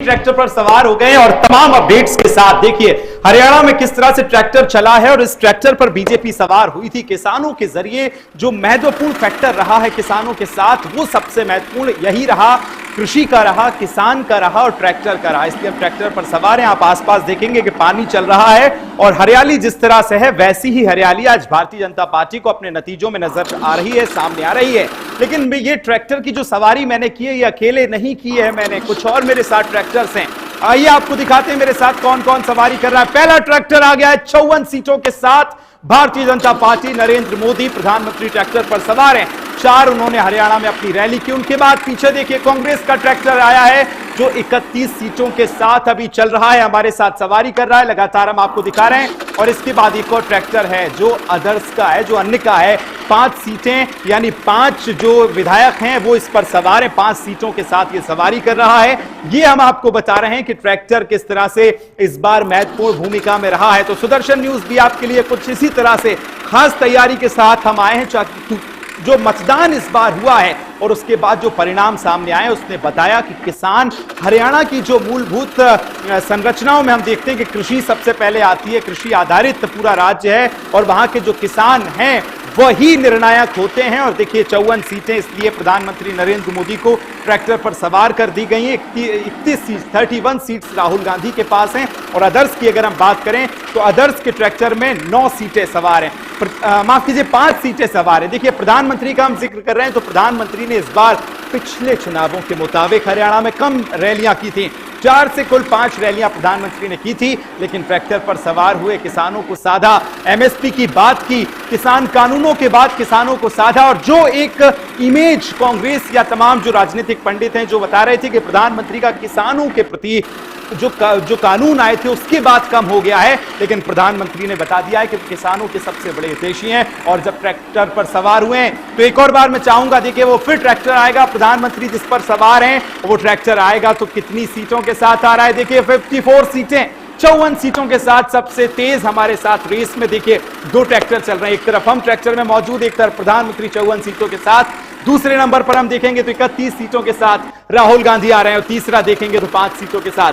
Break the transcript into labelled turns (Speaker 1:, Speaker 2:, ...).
Speaker 1: Tractor पर सवार हो गए और तमाम अपडेट्स के साथ देखिए हरियाणा में किस तरह से ट्रैक्टर चला है और इस ट्रैक्टर पर बीजेपी सवार हुई थी। किसानों के जरिए जो महत्वपूर्ण फैक्टर रहा है किसानों के साथ, वो सबसे महत्वपूर्ण यही रहा, कृषि का रहा, किसान का रहा और ट्रैक्टर का रहा। इसलिए हम ट्रैक्टर पर सवार हैं। आप आसपास देखेंगे कि पानी चल रहा है और हरियाली जिस तरह से है वैसी ही हरियाली आज भारतीय जनता पार्टी को अपने नतीजों में नजर आ रही है, सामने आ रही है। लेकिन ये ट्रैक्टर की जो सवारी मैंने की है ये अकेले नहीं की है, मैंने कुछ और मेरे साथ ट्रैक्टर्स हैं। आइए आपको दिखाते हैं मेरे साथ कौन कौन सवारी कर रहा है। पहला ट्रैक्टर आ गया है 54 सीटों के साथ। भारतीय जनता पार्टी, नरेंद्र मोदी प्रधानमंत्री ट्रैक्टर पर सवार हैं। 4 उन्होंने हरियाणा में अपनी रैली की। उनके बाद पीछे देखिए कांग्रेस का ट्रैक्टर आया है जो 31 सीटों के साथ अभी चल रहा है, हमारे साथ सवारी कर रहा है। लगातार हम आपको दिखा रहे हैं। और इसके बाद एक और ट्रैक्टर है जो अदर्स का है, जो अन्य का है। 5 सीटें यानी 5 जो विधायक हैं वो इस पर सवार है। 5 सीटों के साथ ये सवारी कर रहा है। ये हम आपको बता रहे हैं कि ट्रैक्टर किस तरह से इस बार महत्वपूर्ण भूमिका में रहा है। तो सुदर्शन न्यूज भी आपके लिए कुछ इसी तरह से खास तैयारी के साथ हम आए हैं। जो मतदान इस बार हुआ है और उसके बाद जो परिणाम सामने आए उसने बताया कि किसान, हरियाणा की जो मूलभूत संरचनाओं में हम देखते हैं कि कृषि सबसे पहले आती है, कृषि आधारित पूरा राज्य है और वहां के जो किसान हैं वही निर्णायक होते हैं। और देखिए 54 सीटें इसलिए प्रधानमंत्री नरेंद्र मोदी को ट्रैक्टर पर सवार कर दी गई हैं। 31 सीट्स राहुल गांधी के पास हैं। और अदर्स की अगर हम बात करें तो अदर्स के ट्रैक्टर में 9 सीटें सवार हैं, माफ कीजिए 5 सीटें सवार हैं। देखिए प्रधानमंत्री का हम जिक्र कर रहे हैं तो प्रधानमंत्री ने इस बार पिछले चुनावों के मुताबिक हरियाणा में कम रैलियां की थी। 4 से कुल 5 रैलियां प्रधानमंत्री ने की थी, लेकिन ट्रैक्टर पर सवार हुए, किसानों को साधा, एमएसपी की बात की, किसान कानूनों के बाद किसानों को साधा। और जो एक इमेज कांग्रेस या तमाम जो राजनीतिक पंडित हैं जो बता रहे थे कि प्रधानमंत्री का किसानों के प्रति जो कानून आए थे उसके बाद कम हो गया है, लेकिन प्रधानमंत्री ने बता दिया है कि किसानों के सबसे बड़े हितैषी हैं। और जब ट्रैक्टर पर सवार हुए हैं तो एक और बार मैं चाहूंगा देखिए वो फिर ट्रैक्टर आएगा, प्रधानमंत्री जिस पर सवार हैं वो ट्रैक्टर आएगा तो कितनी सीटों के साथ आ रहा है। देखिए 54 सीटें, 54 सीटों के साथ सबसे तेज हमारे साथ रेस में देखिए 2 ट्रैक्टर चल रहे हैं। एक तरफ हम ट्रैक्टर में मौजूद, एक तरफ प्रधानमंत्री 54 सीटों के साथ। दूसरे नंबर पर हम देखेंगे तो 31 सीटों के साथ राहुल गांधी आ रहे हैं और तीसरा देखेंगे तो 5 सीटों के साथ